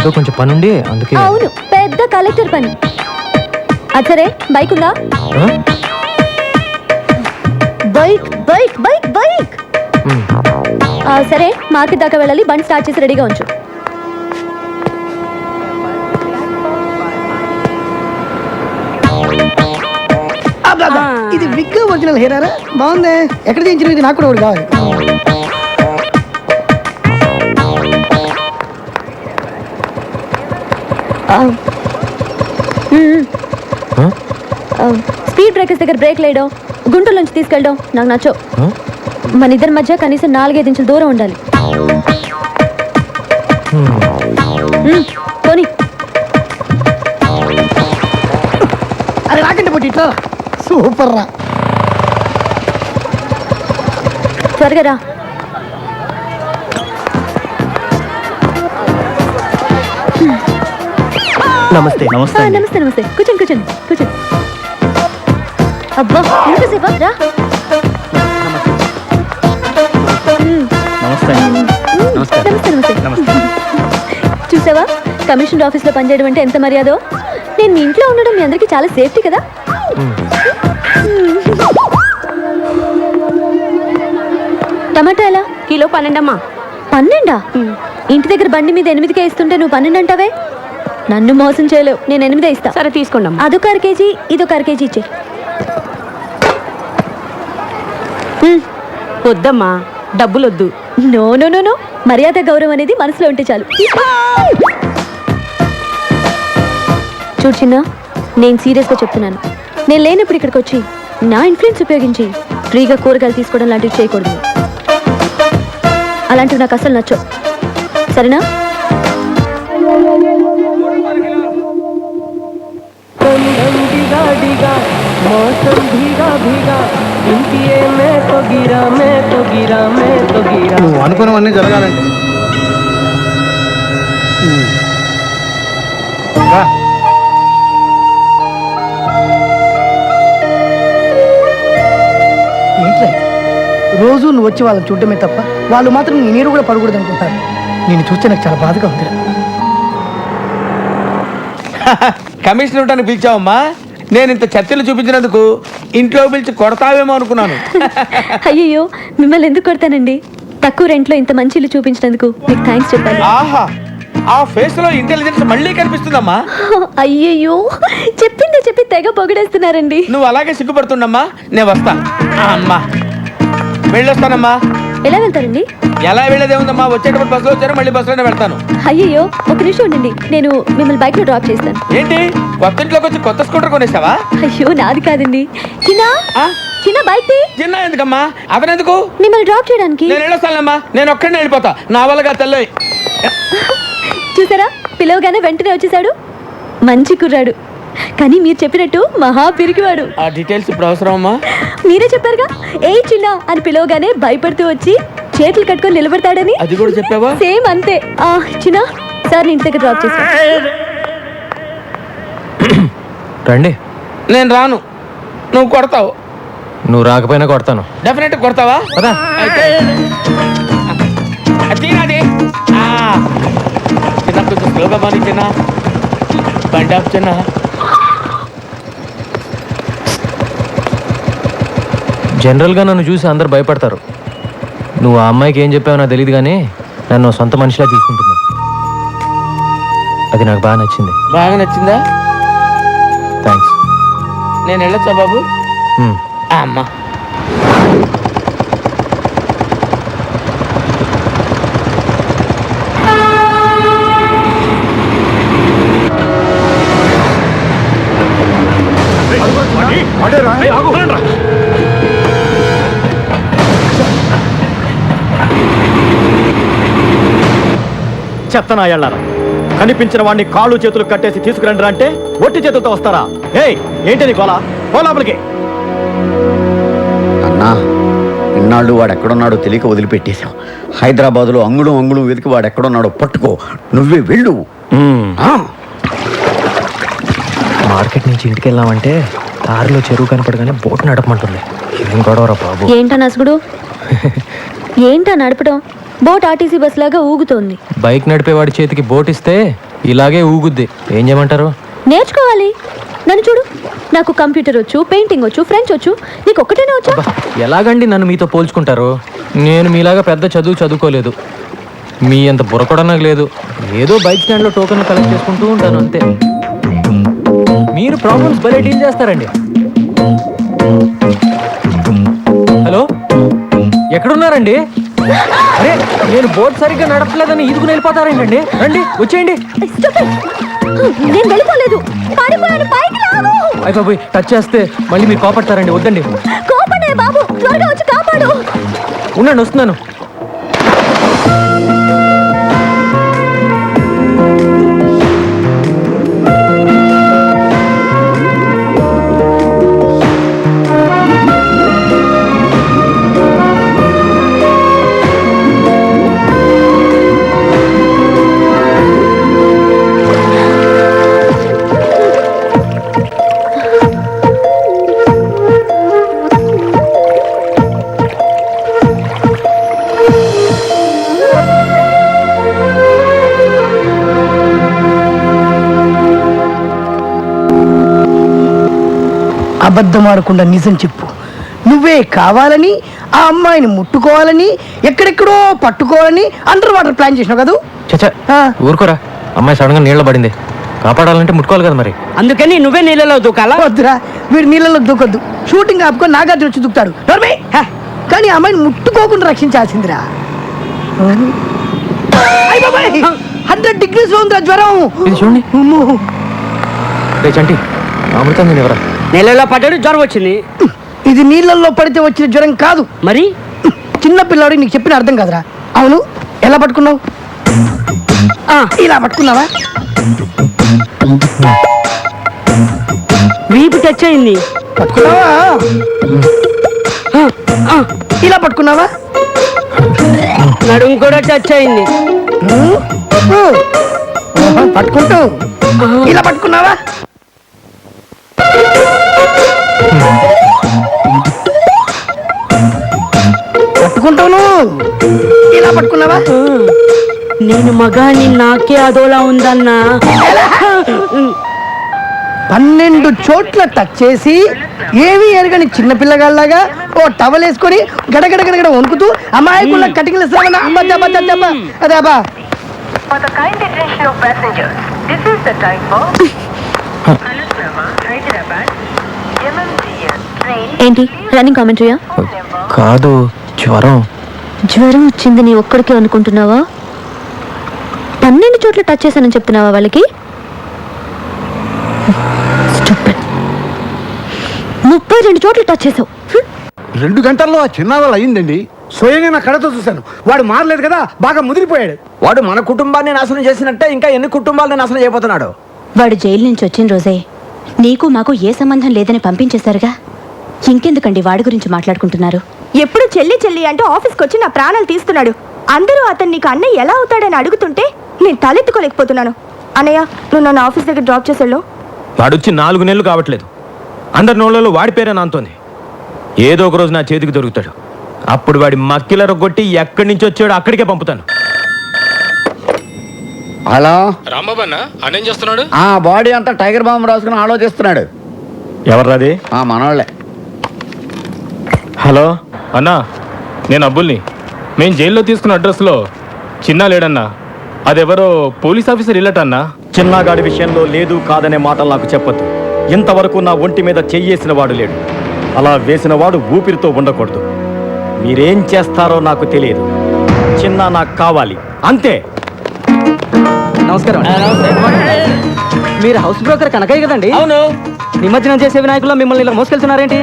ఏదో కొంచెం పని ఉండి అందుకే. అవును, పెద్ద కలెక్టర్ పని. అది సరే, బైక్ ఉందా? Bike bike bike bike. సరే, మార్కెట్ దాకా వెళ్ళాలి. బండి స్టార్ట్ చేసి రెడీగా ఉంచు. ఇది విగ్ ఒరిజినల్ హెయిరా? బాగుంది. ఎక్కడ చేయించిన? ఇది నాకు కూడా ఒకటి కావాలి. స్పీడ్ బ్రేకర్స్ దగ్గర బ్రేక్ లేయడం, గుంటల నుంచి తీసుకెళ్ళడం నాకు నచ్చో. మన ఇద్దరి మధ్య కనీసం 4-5 ఇంచుల దూరం ఉండాలి. పోనీ. అది రాకండి పోటీ. ఇట్లా సూపర్ రా. త్వరగా రా. నమస్తే. నమస్తే నమస్తే. కూర్చోండి కూర్చోండి కూర్చోండి. అబ్బా, ఎంతసేపా? రా. నమస్తే. నమస్తే నమస్తే. చూసావా, కమిషనర్ ఆఫీస్ లో పనిచేయడం అంటే ఎంత మర్యాదో. నేను మీ ఇంట్లో ఉండడం మీ అందరికి చాలా సేఫ్టీ కదా. టమాటా ఎలా? కిలో 12 అమ్మా. 12? ఇంటి దగ్గర బండి మీద 8కే ఇస్తుంటే నువ్వు 12 అంటావే? నన్ను మోసం చేయలేవు. నేను 8 ఇస్తా. సరే తీసుకోండి అమ్మా. అదొక 1/2 కేజీ, ఇదొక 1/2 కేజీ ఇచ్చే. వద్దమ్మా, డబ్బులొద్దు. నో నో నో నో, మర్యాద గౌరవం అనేది మనసులో ఉంటే చాలు. చూడు చిన్న, నేను సీరియస్గా చెప్తున్నాను. నేను లేనప్పుడు ఇక్కడికి వచ్చి నా ఇన్ఫ్లుయెన్స్ ఉపయోగించి ఫ్రీగా కూరగాయలు తీసుకోవడం లాంటివి చేయకూడదు. అలాంటివి నాకు అసలు నచ్చవు. సరేనా? నువ్వు అనుకున్నవన్నీ జరగాలంటే ఏంట్రా ఇది? రోజు నువ్వు వచ్చి వాళ్ళని చూడటమే తప్ప వాళ్ళు మాత్రం నీ నీరు కూడా పడకూడదు అనుకుంటారు. నేను చూస్తే నాకు చాలా బాధగా ఉంది. కమిషన్ ఇవ్వడానికి పిలిచావమ్మా. నేను ఇంత చర్చలు చూపించినందుకు ఇంట్లో పిలిచి కొడతావేమో అనుకున్నాను. అయ్యయ్యో, మిమ్మల్ని ఎందుకు కొడతానండి? తక్కువ రెంట్లో ఇంత మంచి ఇల్లు చూపించినందుకు మీకు థ్యాంక్స్ చెప్పాలి. ఆహా, ఆ ఫేస్ లో ఇంటెలిజెన్స్ మళ్ళీ కనిపిస్తుందమ్మా. అయ్యయ్యో, చెప్పిందే చెప్పి తెగ పొగిడేస్తున్నారండి. నువ్వు అలాగే సిగ్గుపడుతుండమ్మా. నేను వస్తా. అమ్మా వెళ్ళొస్తానమ్మా. ఎలా వెళ్తారండి? ఎలా వెళ్ళేదే ఉందమ్మా. వచ్చేటప్పుడు బస్సులో వచ్చాను, మళ్ళీ బస్సులోనే వెళ్తాను. అయ్యయ్యో, ఒక నిమిషం ఉండండి. నేను మిమ్మల్ని బైక్ లో డ్రాప్ చేస్తాను. ఏంటి, కొత్త ఇంట్లోకి వచ్చి కొత్త స్కూటర్ కొనేసావా? అయ్యో, నాది కాదండి. చిన్న చిన్న బైక్ ది. చిన్న ఎందుకమ్మా? అతనెందుకు? మిమ్మల్ని డ్రాప్ చేయడానికి. నేను వెళ్ళొస్తానమ్మా. నేను ఒక్కడినే వెళ్ళిపోతా. నా వల్లగా తెల్లయి. చూసారా, పిలవగానే వెంటనే వచ్చేసాడు. మంచి కుర్రాడు. కానీ మీరు చెప్పినట్టు మహా పిరికివాడు. ఆ డీటెయిల్స్ ఇప్పుడు అవసరం అమ్మా. మీరే చెప్పారుగా, ఏ చిన్న అని పిలవగానే భయపడుతూ వచ్చి చేతులు కట్టుకొని నిలబడతాడని. అది కూడా చెప్పావా? సేమ్ అంతే. చిన్న సార్, ఇంటి దగ్గర డ్రాప్ చేస్తా. రండి. నేను రాను. నువ్వు కొడతావు. నువ్వు రాకపోయినా కొడతాను. డెఫినెట్ కొడతావా? కదా అయితే చిన్నది చిన్న కొంచెం స్లోగా మాని. చిన్న బండి ఆఫ్. చిన్న జనరల్గా నన్ను చూసి అందరు భయపడతారు. నువ్వు ఆ అమ్మాయికి ఏం చెప్పావో నాకు తెలియదు, కానీ నన్ను సొంత మనిషిలా చూసుకుంటుంది. అది నాకు బాగా నచ్చింది. బాగా నచ్చిందా? థ్యాంక్స్. నేను వెళ్ళొచ్చా బాబు? అమ్మా చెప్తానా ఎళ్ళారా? కనిపించిన వాడిని కాళ్ళు చేతులు కట్టేసి తీసుకురండి అంటే ఒట్టి చేతులతో వస్తారా? ఏయ్, ఏంటని గోలా? లోపలికి. అన్నా, ఇన్నాళ్ళు వాడు ఎక్కడున్నాడో తెలియక వదిలిపెట్టేశాం. హైదరాబాద్లో అంగుళం అంగుళం వెతికి వాడు ఎక్కడున్నాడో పట్టుకో. నువ్వే వెళ్ళు. మార్కెట్ నుంచి ఇంటికి వెళ్ళామంటే దారిలో చెరువు కనపడగానే బోట్ నడపమంటుంది. ఏం గొడవరా బాబు? ఏంటా నసుగుడు? ఏంటా నడపడం? బోట్ ఆర్టీసీ బస్ లాగా ఊగుతోంది. బైక్ నడిపేవాడి చేతికి బోట్ ఇస్తే ఇలాగే ఊగుద్ది. ఏం చేయమంటారు? నేర్చుకోవాలి. నన్ను చూడు, నాకు కంప్యూటర్ వచ్చు, పెయింటింగ్ వచ్చు, ఫ్రెంచ్ వచ్చు. నీకు ఒక్కటేనే వచ్చా? అబ్బా, ఎలాగండి నన్ను మీతో పోల్చుకుంటారు? నేను మీలాగా పెద్ద చదువుకోలేదు. మీ అంత బుర్ర కూడా నాకు లేదు. ఏదో బైక్ స్టాండ్లో టోకెన్లు కలెక్ట్ చేసుకుంటూ ఉంటాను అంతే. మీరు ప్రాబ్లమ్స్ భలే డీల్ చేస్తారండి. హలో, ఎక్కడున్నారండి? అరే, నేను బోట్ సరిగ్గా నడపలేదని ఈదుకుని వెళ్ళిపోతారేంటండి? రండి, వచ్చేయండి. నేను వెళ్ళిపోలేదు, పారిపోయాను. పైకి లాగు. అయిపోయి టచ్ చేస్తే మళ్ళీ మీరు కోపడతారండి. వద్దండి. కోపడే బాబు, త్వరగా వచ్చి కాపాడు. ఉండండి, వస్తున్నాను. అబద్ధం ఆడకుండా నిజం చెప్పు. నువ్వే కావాలని ఆ అమ్మాయిని ముట్టుకోవాలని ఎక్కడెక్కడో పట్టుకోవాలని అండర్ వాటర్ ప్లాన్ చేసినావు కదా? చచ్చా, ఊరుకోరా. అమ్మాయి సడన్ గా నీళ్ళ పడింది. కాపాడాలంటే ముట్టుకోవాలి కదా మరి. అందుకని నువ్వే నీళ్ళలో దూకాలా? వద్దురా, వీడు నీళ్ళలో దూకొద్దు. షూటింగ్ ఆపుకొని నాగార్జున వచ్చి దూకుతాడు. నోర్మే! కానీ ఆ అమ్మాయిని ముట్టుకోకుండా రక్షించాల్సిందిరా. 100 degrees ఉందిరా జ్వరం. ఇది చూడండి. అమ్మో. రే చంటి, అమృతం నేను ఎవరా? నీళ్ళలో పడ్డాడు, జ్వరం వచ్చింది. ఇది నీళ్ళల్లో పడితే వచ్చిన జ్వరం కాదు. మరి చిన్న పిల్లాడు నీకు చెప్పిన అర్థం కాదురా. అవును, ఎలా పట్టుకున్నావు? ఇలా పట్టుకున్నావా? వీపు టచ్ అయింది. పట్టుకున్నావా? ఇలా పట్టుకున్నావా? నడుము కూడా టచ్ అయింది. పట్టుకుంటూ ఇలా పట్టుకున్నావా? పట్టుకుంటాను. ఇలా పట్టుకున్నావా? నేను మగాని నాకే అదోలా ఉందన్నా. 12 చోట్ల టచ్ చేసి ఏమీ ఎరగని చిన్న పిల్లగాళ్ళలాగా ఓ టవల్ వేసుకొని గడగడ గడగడ వణుకుతూ అమాయకుల కటింగ్లు ఇస్తామన్నా. అదేబా. For the kind attention of passengers, this is the time for Alusrama, Hyderabad, MMTS train. ఏంటి రన్నింగ్ కామెంటరీయా? కాదు, జ్వరం. జ్వరం వచ్చింది నీ ఒక్కడికే అనుకుంటున్నావా? 12 చోట్ల టచ్ చేశానని చెప్తున్నావా వాళ్ళకి? 32 చోట్ల టచ్ చేసావు. 2 గంటల్లో ఆ చిన్నావాళ్ళు అయ్యిందండి. స్వయంగా నా కళ్ళతో చూశాను. వాడు మారలేదు కదా, బాగా ముదిరిపోయాడు. వాడు మన కుటుంబాన్ని నాశనం చేసినట్టే ఇంకా ఎన్ని కుటుంబాలను నాశనం చేయబోతున్నాడు. వాడు జైలు నుంచి వచ్చిన రోజే నీకు మాకు ఏ సంబంధం లేదని పంపించేశారుగా. ఇంకెందుకండి వాడి గురించి మాట్లాడుకుంటున్నారు? ఎప్పుడు చెల్లి చెల్లి అంటూ ఆఫీస్కి వచ్చి నా ప్రాణాలు తీస్తున్నాడు. అందరూ అతను నీకు అన్నయ్య ఎలా అవుతాడని అడుగుతుంటే నేను తలెత్తుకోలేకపోతున్నాను. అన్నయ్య, నువ్వు నన్ను ఆఫీస్ దగ్గర డ్రాప్ చేసాడు. వాడొచ్చి 4 నెలలు కావట్లేదు. అందరి నోళ్ళలో వాడి పేరే నాంతోంది. ఏదో ఒక రోజు నా చేతికి దొరుకుతాడు. అప్పుడు వాడి మక్కిల రొగ్గొట్టి ఎక్కడి నుంచి వచ్చాడో అక్కడికే పంపుతాను. హలో రాంబాబు అన్న, అన్నేం చేస్తున్నాడు? ఆ బాడీ అంతా టైగర్ బాంబు రాసుకుని ఆలోచిస్తున్నాడు. ఎవర్రాది? మనోళ్ళే. హలో అన్నా, నేను అబ్బుల్ని. మేము జైల్లో తీసుకున్న అడ్రస్లో చిన్న లేడన్నా. అదెవరో పోలీస్ ఆఫీసర్ ఇల్లటన్నా. చిన్నగాడి విషయంలో లేదు కాదనే మాటలు నాకు చెప్పొద్దు. ఇంతవరకు నా ఒంటి మీద చెయ్యేసిన వాడు లేడు. అలా వేసిన వాడు ఊపిరితో ఉండకూడదు. మీరేం చేస్తారో నాకు తెలియదు. చిన్న నాకు కావాలి, అంతే. నమస్కారం. మీరు హౌస్ బ్రోకర్ కనకయ్య కదండి? అవును. నిమజ్జనం చేసే వినాయకుల్లో మిమ్మల్ని ఇలా మోసుకెళ్తున్నారేంటి?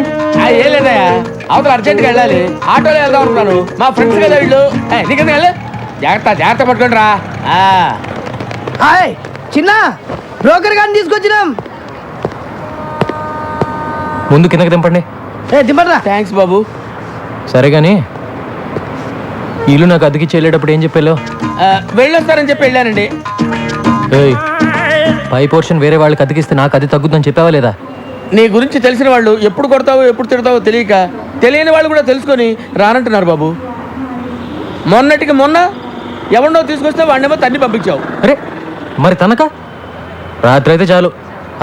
ఏం లేదయ్యా, అవతల అర్జెంట్గా వెళ్ళాలి. ఆటోలో వెళ్దాం అనుకున్నాను. మా ఫ్రెండ్స్ కదా వీళ్ళు. నీకెందుకు వెళ్ళి జాగ్రత్త పట్టుకోండి రా. హాయ్ చిన్న, బ్రోకర్ గారిని తీసుకొచ్చినాం. ముందు కిందకి దింపండి. దింపరా. థ్యాంక్స్ బాబు. సరే కానీ ఇల్లు నాకు అద్దెకి వెళ్ళేటప్పుడు ఏం చెప్పాలో? వెళ్ళొస్తారని చెప్పి వెళ్ళానండి. ఏయ్, పై పోర్షన్ వేరే వాళ్ళకి అద్దెకిస్తే నాకు అది తగ్గుద్దని చెప్పావా లేదా? నీ గురించి తెలిసిన వాళ్ళు ఎప్పుడు కొడతావో ఎప్పుడు తిడతావో తెలియక తెలియని వాళ్ళు కూడా తెలుసుకొని రానంటున్నారు బాబు. మొన్నటికి మొన్న ఎవరినో తీసుకొస్తే వాడినేమో తన్ని పంపించావు. అరే, మరి తనక రాత్రి అయితే చాలు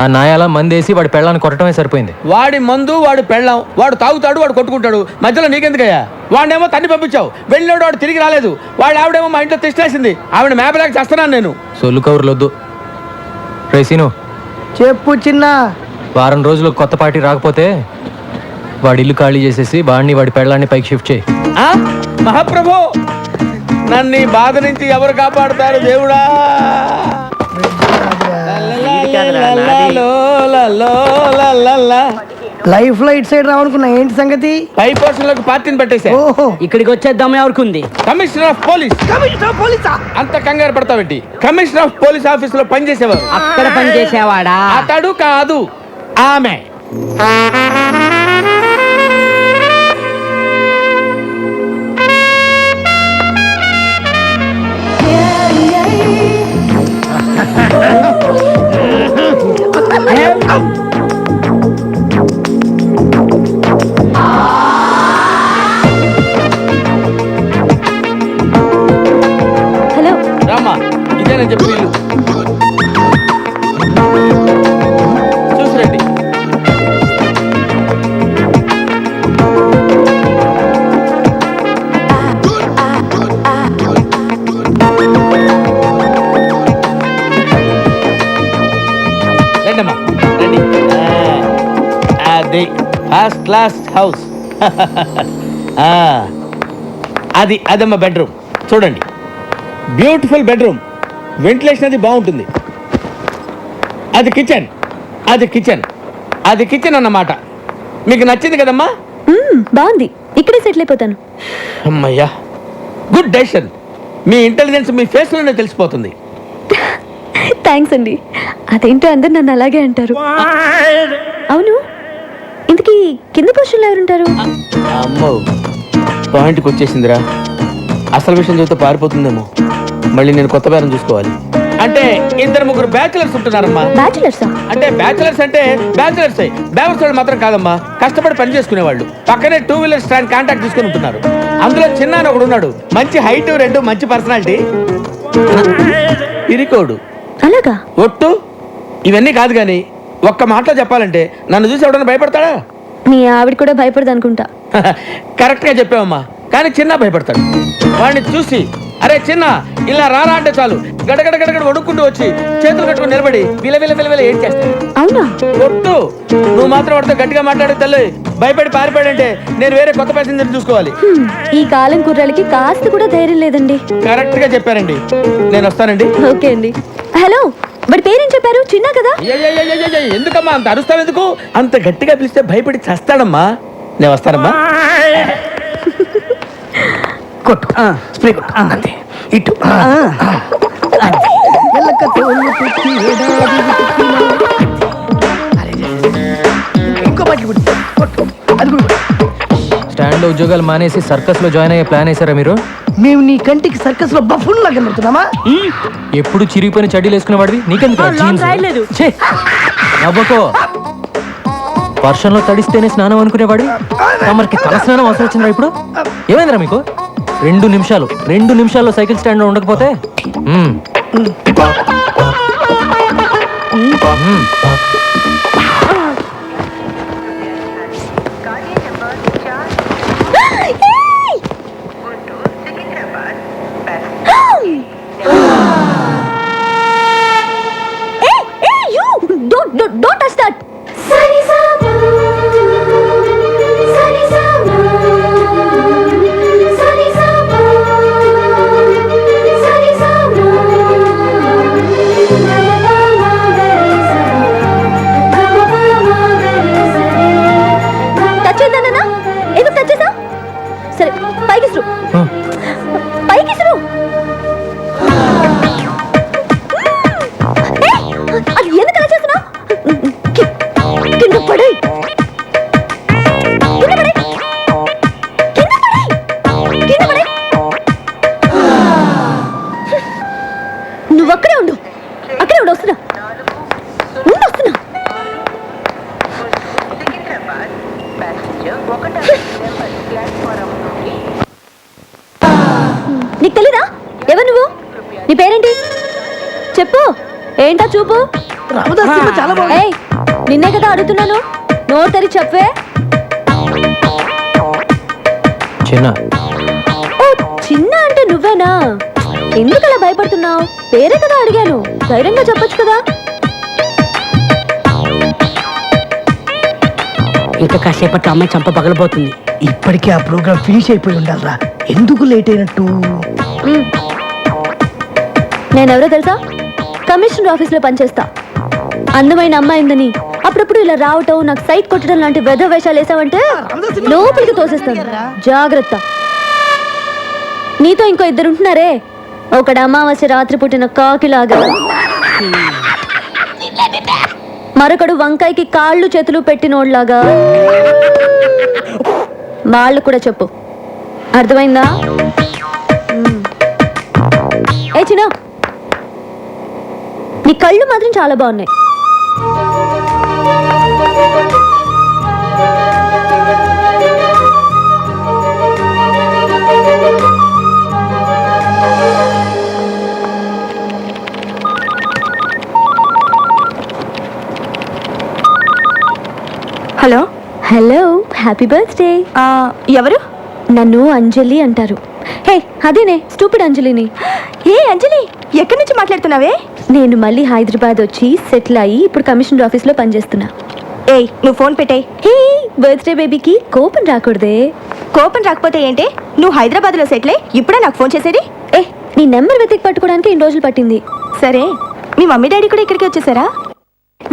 ఆ నాయాల మందేసి వాడి పెళ్ళాన్ని కొట్టడమే సరిపోయింది. వాడి మందు వాడు పెళ్ళాం, వాడు తాగుతాడు, వాడు కొట్టుకుంటాడు. మధ్యలో నీకెందుకయ్యా? వాడినేమో తన్ని పంపించావు, వెళ్ళినాడు వాడు తిరిగి రాలేదు. వాడు ఆవిడేమో మా ఇంట్లో తిష్టేసింది, ఆవిడ మేపలేక చేస్తున్నాను నేను. సొల్లు కౌరులొద్దు. రేసీను, చెప్పు చిన్న. వారం రోజులు కొత్త పార్టీ రాకపోతే వాడి ఇల్లు ఖాళీ చేసేసి వాడిని వాడి పెళ్ళాన్ని పైకి షిఫ్ట్ చేయి. ఆ? మహాప్రభు, నన్ను ఈ బాధ నుంచి ఎవరు కాపాడుతారు దేవుడా? లైఫ్ లో ఇటు సైడ్ రావనుకున్నా, ఏంటి సంగతి? పై పోర్షన్ లోకి పార్టీని పెట్టేసా. ఓహో, ఇక్కడికి వచ్చేద్దాం ఎవరికి ఉంది. Commissioner of police. కమిషనర్ పోలీసా? అంత కంగారు పడతావేంటి? కమిషనర్ ఆఫ్ పోలీస్ ఆఫీస్ లో పనిచేసేవారు. అక్కడ పని చేసేవాడా? అతడు కాదు, ఆమె. హలో, రామ్మా, ఇదే నేను చెప్పిన ఇల్లు. చూసిరండి. రండమ్మా, రండి. అది ఫస్ట్ క్లాస్ హౌస్. అదమ్మా బెడ్రూమ్. చూడండి, బ్యూటిఫుల్ బెడ్రూమ్. వెంటిలేషన్ అది బాగుంటుంది. అది కిచెన్, అది కిచెన్, అది కిచెన్ అన్నమాట. మీకు నచ్చింది కదమ్మా? బాగుంది, ఇక్కడే సెటిల్ అయిపోతాను. అమ్మయ్యా, గుడ్ డెసిషన్. మీ ఇంటెలిజెన్స్ మీ ఫేస్లోనే తెలిసిపోతుంది. థ్యాంక్స్ అండి. అదేంటో అందరు నన్ను అలాగే అంటారు. అవును, ఇంతకీ కింద పొజిషన్లో ఎవరుంటారు? అమ్మో, పాయింట్కి వచ్చేసిందిరా. అసలు విషయం చెబితే పారిపోతుందేమో. మళ్ళీ నేను కొత్త బేరం చూసుకోవాలి. అంటే ఇద్దరు ముగ్గురు బ్యాచులర్స్ ఉంటున్నారమ్మా. బ్యాచులర్సా? అంటే బ్యాచులర్స్ బ్యావర్స్ వాళ్ళు మాత్రం కాదమ్మా, కష్టపడి పని చేసుకునేవాళ్ళు. పక్కనే 2 వీలర్ స్టాండ్ కాంటాక్ట్ తీసుకుని ఉంటున్నారు. అందులో చిన్న అని ఒకడు ఉన్నాడు, మంచి హైట్, రెండు మంచి పర్సనాలిటీ, ఇరికోడు. అలాగా? ఒట్టు. ఇవన్నీ కాదు కానీ ఒక్క మాటలో చెప్పాలంటే నన్ను చూసి ఎవడన్నా భయపడతాడా? మీ ఆవిడ కూడా భయపడదు అనుకుంటా. కరెక్ట్ గా చెప్పావమ్మా, కానీ చిన్న భయపడతాడు. వాడిని చూసి అరే చిన్న ఇలా రారా అంటే చాలు గడగడ గడగడ వడుక్కుంటూ వచ్చి చేతులు కట్టుకుని నిలబడి విల ఏం చేస్తాడు. అవునా? ఒట్టు. నువ్వు మాత్రం వాడితో గట్టిగా మాట్లాడే తల్లి భయపడి పారిపోయాడంటే నేను వేరే కొత్త ప్యాసింజర్ చూసుకోవాలి. ఈ కాలం కుర్రాలకి కాస్త కూడా ధైర్యం లేదండి. కరెక్ట్ గా చెప్పారండి. నేను వస్తానండి. ఓకే అండి. హలో, వాడి పేరేం చెప్పారు? చిన్న కదా? ఎందుకమ్మా అంత అరుస్తావు? ఎందుకు అంత గట్టిగా పిలిస్తే భయపడి చస్తాడమ్మా. నేను వస్తానమ్మా. కొట్టు, స్ప్రే కొట్టు, అంతే. ఇటు ఇంకో బట్టి కొట్టు, అది కూడా స్టాండ్ లో ఉద్యోగాలు మానేసి సర్కస్ లో జాయిన్ అయ్యే ప్లాన్ వేసారా మీరు? మేము నీ కంటికి సర్కస్ లో బఫూన్ లాగా కనబడుతున్నామా? ఎప్పుడు చిరిగిపోయిన చెడ్డీలు వేసుకునే వాడివి నీకెందుకు రాయలేదు. నవ్వకో. వర్షంలో తడిస్తేనే స్నానం అనుకునేవాడి తమరికి తల స్నానం అవసరం వచ్చిందా ఇప్పుడు? ఏమైందిరా మీకు? 2 నిమిషాల్లో సైకిల్ స్టాండ్ లో ఉండకపోతే Don't touch that. సరే, పైకి అది ఎందుకు అలా చేస్తున్నావు? కింద పడే నువ్వు అక్కడే ఉండు. వస్తున్నా. నీకు తెలీదా? ఎవరు నువ్వు? నీ పేరేంటి చెప్పు. ఏంటా చూపు? రామదాస్ సినిమా చాలా బాగుంది. ఏయ్, నిన్నే కదా అడుగుతున్నాను, నోరు తెరి చెప్పే. చిన్న ఓ, చిన్న అంటే నువ్వేనా? ఎందుకలా భయపడుతున్నావు? పేరే కదా అడిగాను, ధైర్యంగా చెప్పొచ్చు కదా. ఇంకా కాసేపట్లో అమ్మాయి చంప పగలబోతుంది. ఇప్పటికే ఆ ప్రోగ్రామ్ ఫినిష్ అయిపోయి ఉండాలరా, ఎందుకు లేట్ అయినట్టు? నేనెవరో తెలుసా? కమిషనర్ ఆఫీస్లో పనిచేస్తా. అందమైన అమ్మాయిందని అప్పుడప్పుడు ఇలా రావటం, నాకు సైట్ కొట్టడం లాంటి వెధ వేషాలు వేసావంటే లోపలికి తోసేస్తాను, జాగ్రత్త. నీతో ఇంకో ఇద్దరు ఉంటున్నారే, ఒకడు అమావాస్య రాత్రి పుట్టిన కాకిలాగా, మరొకడు వంకాయకి కాళ్ళు చేతులు పెట్టినోడ్లాగా. వాళ్ళు కూడా చెప్పు, అర్థమైందా? ఏ చిన్న, నీ కళ్ళు మాత్రం చాలా బాగున్నాయి. Hello hello, happy birthday. ఎవరు? నన్ను అంజలి అంటారు. హే, అదేనే, స్టూపిడ్ అంజలిని. ఏ అంజలి, ఎక్కడి నుంచి మాట్లాడుతున్నావే? నేను మళ్ళీ హైదరాబాద్ వచ్చి సెటిల్ అయ్యి ఇప్పుడు కమిషనర్ ఆఫీస్లో పనిచేస్తున్నా. ఏయ్, నువ్వు ఫోన్ పెట్టే. హే, బర్త్డే బేబీకి కోపం రాకూడదే. కోపం రాకపోతే ఏంటే? నువ్వు హైదరాబాద్లో సెటిల్ అయ్యి ఇప్పుడే నాకు ఫోన్ చేసేది? ఏ, నీ నెంబర్ వెతికి పట్టుకోవడానికి ఇన్ని రోజులు పట్టింది. సరే, మీ మమ్మీ డాడీ కూడా ఇక్కడికి వచ్చేసారా?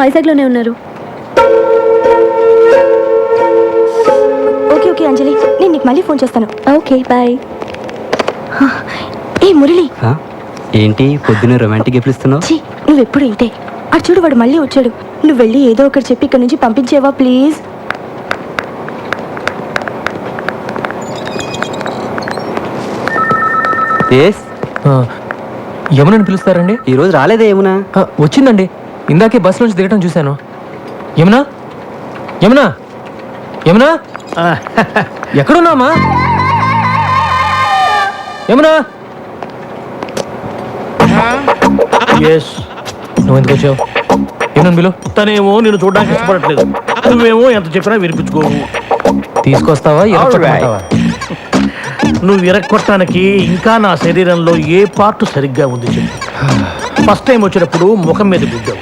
వైజాగ్లోనే ఉన్నారు. ఓకే ఓకే అంజలి, నేను నీకు మళ్ళీ ఫోన్ చేస్తాను. Okay, bye. ఏ మురళి, ఏంటి పొద్దున్న రొమాంటిక్ గిఫ్ట్లు ఇస్తున్నావు? ఛీ, నువ్వెప్పుడు ఇంతే. అటు చూడు, వాడు మళ్ళీ వచ్చాడు. నువ్వు వెళ్ళి ఏదో ఒకటి చెప్పి ఇక్కడ నుంచి పంపించేవా ప్లీజ్? యమునని పిలుస్తారండి? ఈరోజు రాలేదే యమునా? వచ్చిందండి, ఇందాకే బస్ నుంచి దిగటం చూశాను. యమునా, యమునా, యమునా, ఎక్కడున్నామా? యమునా, నువ్వు ఎందుకు వచ్చావు? ఏమన్నా బిలు? తనేమో నేను చూడడానికి ఇష్టపడట్లేదు, నువ్వేమో ఎంత చెప్పినా వినిపించుకోవు. తీసుకొస్తావా? నువ్వు విరక్కొట్టడానికి ఇంకా నా శరీరంలో ఏ పార్ట్ సరిగ్గా ఉంది చెప్పు. ఫస్ట్ టైం వచ్చినప్పుడు ముఖం మీద గుద్దావు,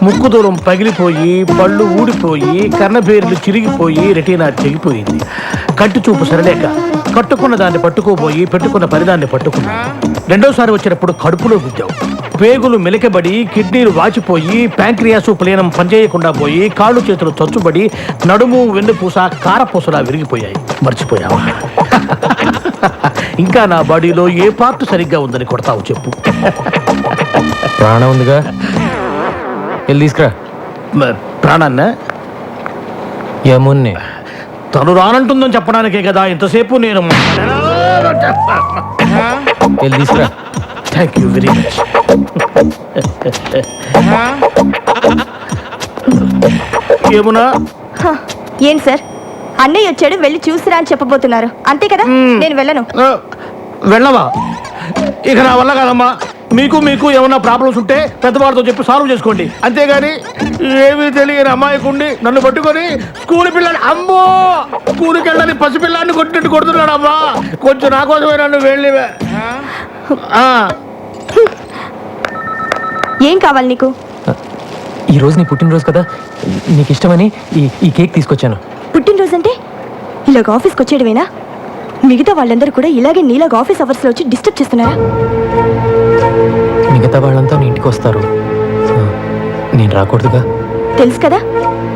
ముక్కు దూరం పగిలిపోయి, పళ్ళు ఊడిపోయి, కర్ణబేర్లు చిరిగిపోయి, రెటీనా తెగిపోయింది. కంటి చూపు సరలేక కట్టుకున్న దాన్ని పట్టుకోబోయి పెట్టుకున్న పరిదాన్ని పట్టుకున్నా. రెండోసారి వచ్చినప్పుడు కడుపులో గుద్దావు, పేగులు మెలికబడి, కిడ్నీలు వాచిపోయి, ప్యాంక్రియాసు ప్లేనం పనిచేయకుండా పోయి, కాళ్ళు చేతులు చచ్చుబడి, నడుము వెన్నుపూస కారపూసలా విరిగిపోయాయి. మర్చిపోయావా? ఇంకా నా బాడీలో ఏ పార్ట్ సరిగ్గా ఉందని కొడతావు చెప్పు. ప్రాణం ఉందిగా, వెళ్ళి తీసుకురా. ప్రాణాన్న? యమున్ని. తను రానంటుందని చెప్పడానికే కదా ఇంతసేపు నేను. వెళ్ళి తీసుకురా. Thank you very much. Yamuna, ఏం సార్, అన్నయ్య వచ్చాడు, వెళ్ళి చూసిరా అని చెప్పబోతున్నారు, అంతే కదా? నేను వెళ్ళను. వెళ్ళవా? ఇక నా వల్ల కాదమ్మా. మీకు ఏమన్నా ప్రాబ్లమ్స్ ఉంటే పెద్దవాడితో చెప్పి సాల్వ్ చేసుకోండి, అంతేగాని ఏమీ తెలియని అమ్మాయికుండి నన్ను పట్టుకొని స్కూల్ పిల్లని, అమ్మో స్కూల్కి వెళ్ళని పసిపిల్లాన్ని కొట్టినట్టు కొడుతున్నాడు అమ్మా. కొంచెం నా కోసమే నన్ను వెళ్ళి. ఏం కావాలి నీకు? ఈ రోజు నీ పుట్టినరోజు కదా, నీకు ఇష్టమని ఈ కేక్ తీసుకొచ్చాను. పుట్టినరోజు అంటే ఇలాగ ఆఫీస్కి వచ్చేయడమేనా? మిగతా వాళ్ళందరూ కూడా ఇలాగే నీలాగ ఆఫీస్ అవర్స్లో వచ్చి డిస్టర్బ్ చేస్తున్నారా? మిగతా వాళ్ళంతా నీ ఇంటికి వస్తారు, నేను రాకూడదుగా? తెలుసు కదా,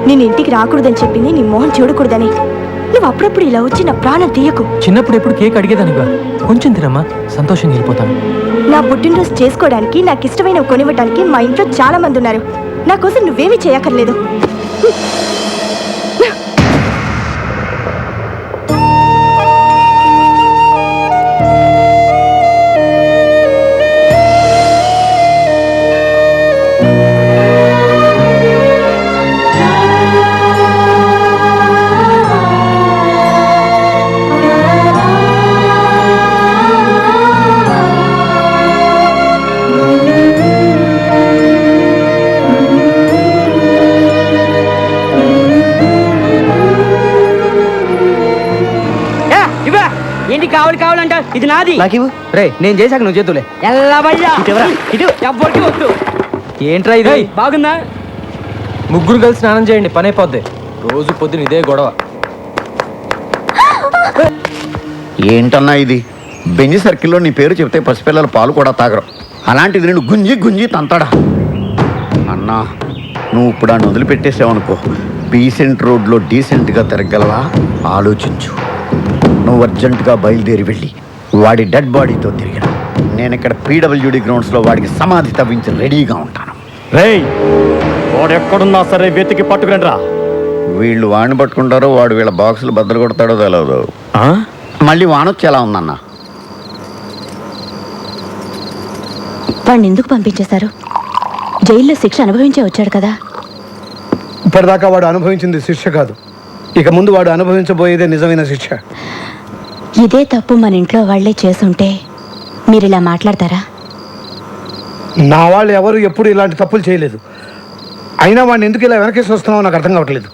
నేను ఇంటికి రాకూడదని చెప్పింది నీ మొహం చూడకూడదని. నువ్వు అప్పుడప్పుడు ఇలా వచ్చి నా ప్రాణం తీయకు. చిన్నప్పుడు ఎప్పుడు కేక్ అడిగేదానిగా, కొంచెం తినమ్మా, సంతోషంగా వెళ్ళిపోతాను. నా పుట్టినరోజు చేసుకోవడానికి, నాకు ఇష్టమైనవి కొనివ్వడానికి మా ఇంట్లో చాలా మంది ఉన్నారు. నా కోసం నువ్వేమీ చేయక్కర్లేదు. ఏంటి కావాలంట ఇది నాది నాకు ఇవ్వు. రే నేను చేశాక నువ్వు చేతులే. ఎల్లవయ్యా ఇటు ఎవ్వరికి వద్దు. ఏంట్రా ఇది? బాగుందా? ముగ్గురు కలిసి స్నానం చేయండి, పని అయిపోద్ది. రోజు పొద్దున ఇదే గొడవ. ఏంటన్నా ఇది? బెంజి సర్కిల్లో నీ పేరు చెప్తే పసిపిల్లలు పాలు కూడా తాగరు. అలాంటిది నేను గుంజి గుంజి తంతాడా? అన్నా నువ్వు ఇప్పుడు ఆయన వదిలిపెట్టేసావనుకో, డీసెంట్ రోడ్లో డీసెంట్గా తిరగలవా? ఆలోచించు. నువ్వు అర్జెంటుగా బయలుదేరి వెళ్ళి వాడి డెడ్ బాడీతో తిరిగిన నేను ఇక్కడ పీడబ్ల్యూడి గ్రౌండ్స్లో వాడికి సమాధి తవ్వించి రెడీగా ఉంటాను. రేయ్ వాడు ఎక్కడున్నా సరే వెతికి పట్టుకురండి రా. వీళ్ళు వాడిని పట్టుకుంటారో వాడు వీళ్ళ బాక్సులు బద్దలు కొడతాడో తెలియదు. మళ్ళీ వానొచ్చి ఎలా ఉందన్నా? వాడిని ఎందుకు పంపించేశారు? జైల్లో శిక్ష అనుభవించే వచ్చాడు కదా. ఇప్పటిదాకా వాడు అనుభవించింది శిక్ష కాదు, ఇక ముందు వాడు అనుభవించబోయేదే నిజమైన శిక్ష. ఇదే తప్పు మన ఇంట్లో వాళ్లే చేసుంటే మీరిలా మాట్లాడతారా? నా వాళ్ళు ఎవరు ఎప్పుడు ఇలాంటి తప్పులు చేయలేదు. అయినా వాడిని ఎందుకు ఇలా వెనకేసి వస్తున్నావో నాకు అర్థం కావట్లేదు.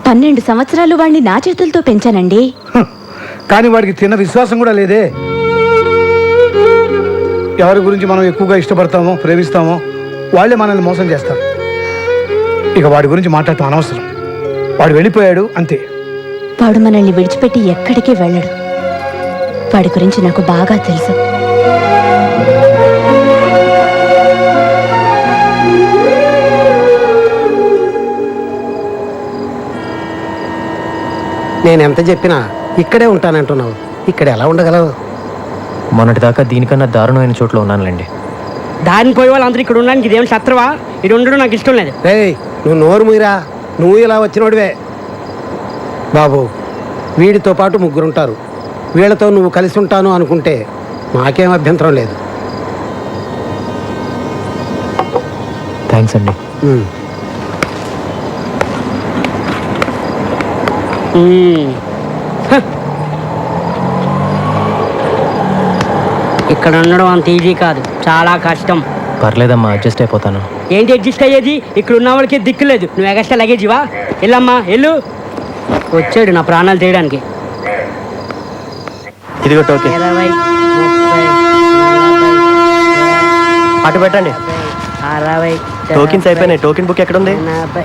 12 సంవత్సరాలు వాడిని నా చేతులతో పెంచానండి. కానీ వాడికి తిన్న విశ్వాసం కూడా లేదే. ఎవరి గురించి మనం ఎక్కువగా ఇష్టపడతామో ప్రేమిస్తామో వాళ్ళే మనల్ని మోసం చేస్తారు. ఇక వాడి గురించి మాట్లాడటం అనవసరం. వాడు వెళ్ళిపోయాడు అంతే. వాడు మనల్ని విడిచిపెట్టి ఎక్కడికి వెళ్ళడు. వాడి గురించి నాకు బాగా తెలుసు. నేను ఎంత చెప్పినా ఇక్కడే ఉంటానంటున్నావు. ఇక్కడ ఎలా ఉండగలవు? మొన్నటిదాకా దీనికన్నా దారుణమైన చోట్ల ఉన్నానులేండి. దారిని పోయే వాళ్ళందరూ ఇక్కడ ఉండడానికి ఇదేం శత్రువా? ఇది ఉండడం నాకు ఇష్టం లేదు. రేయ్ నువ్వు నోరు మూయరా. నువ్వు ఇలా వచ్చినోడివే బాబు. వీడితో పాటు 3 ఉంటారు. వీళ్ళతో నువ్వు కలిసి ఉంటాను అనుకుంటే నాకేం అభ్యంతరం లేదు. థ్యాంక్స్ అండి. ఇక్కడ ఉండడం అంత ఈజీ కాదు, చాలా కష్టం. పర్లేదమ్మా, అడ్జస్ట్ అయిపోతాను. ఏంటి అడ్జస్ట్ అయ్యేది? ఇక్కడ ఉన్న వాళ్ళకి దిక్కు లేదు. నువ్వు ఎగస్ట్రా లగేజ్ ఇవా? వెళ్ళమ్మా వెళ్ళు. వచ్చాడు నా ప్రాణాలు తీయడానికి. ఇదిగో టోకెన్. 20, 30, 40, అటు పెట్టండి. 60, టోకెన్స్ అయిపోయినాయి. టోకెన్ బుక్ ఎక్కడ ఉంది? 80,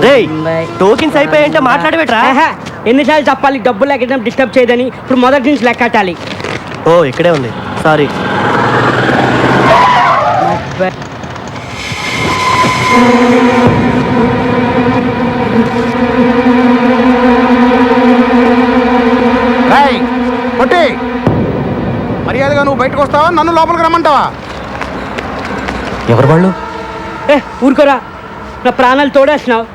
రేయ్ 90. టోకెన్స్ అయిపోయాయంటే మాట్లాడబెట్రా. ఆహా, ఎన్నిసార్లు చెప్పాలి డబ్బులు లెక్కడం డిస్టర్బ్ చేయదని? ఇప్పుడు మొదటి నుంచి లెక్కటాలి. ఓ ఇక్కడే ఉంది, సారీ. 30. కొట్టి మర్యాదగా నువ్వు బయటకు వస్తావా, నన్ను లోపలికి రమ్మంటావా? ఎవరు వాళ్ళు? ఊరుకోరా, నా ప్రాణాలు తోడేస్తున్నావు.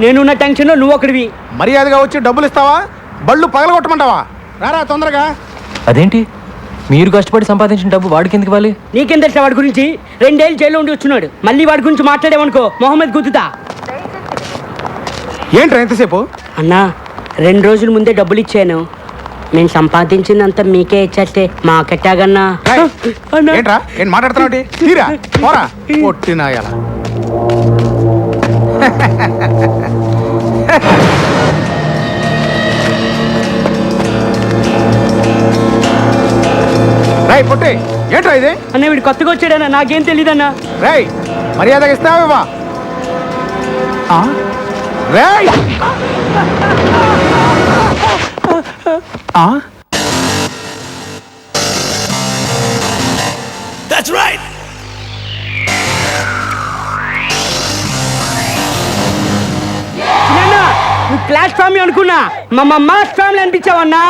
నేనున్న టెన్షన్లో నువ్వు ఒకడివి. మర్యాదగా వచ్చి డబ్బులు ఇస్తావా, బళ్ళు పగలగొట్టమంటావా? రారా తొందరగా. అదేంటి, మీరు కష్టపడి సంపాదించిన డబ్బు వాడికి ఎందుకు ఇవ్వాలి? నీకేం తెలుసా వాడి గురించి? 2 ఏళ్ళు జైల్లో ఉండి వచ్చున్నాడు. మళ్ళీ వాడి గురించి మాట్లాడేవనుకో మొహమ్మద్ గుద్దుతా. ఏంట్రా ఎంతసేపు? అన్నా 2 రోజుల ముందే డబ్బులు ఇచ్చాను. నేను సంపాదించిందంతా మీకే ఇచ్చేస్తే మాకెట్టాగన్నా. ఏంట్రా ఏం మాట్లాడుతున్నావు? తీరా పోరా పొట్టినాయాల. రై పొట్టి ఏంట్రా ఇది? అన్న వీడు కొత్తగా వచ్చాడన్నా, నాకేం తెలీదన్నా. రై మర్యాదగా ఇస్తావా? రేయ్ That's right. నువ్వు క్లాస్ ఫ్యామిలీ అనుకున్నా, మా మాస్ ఫ్యామిలీ అనిపించావన్నా.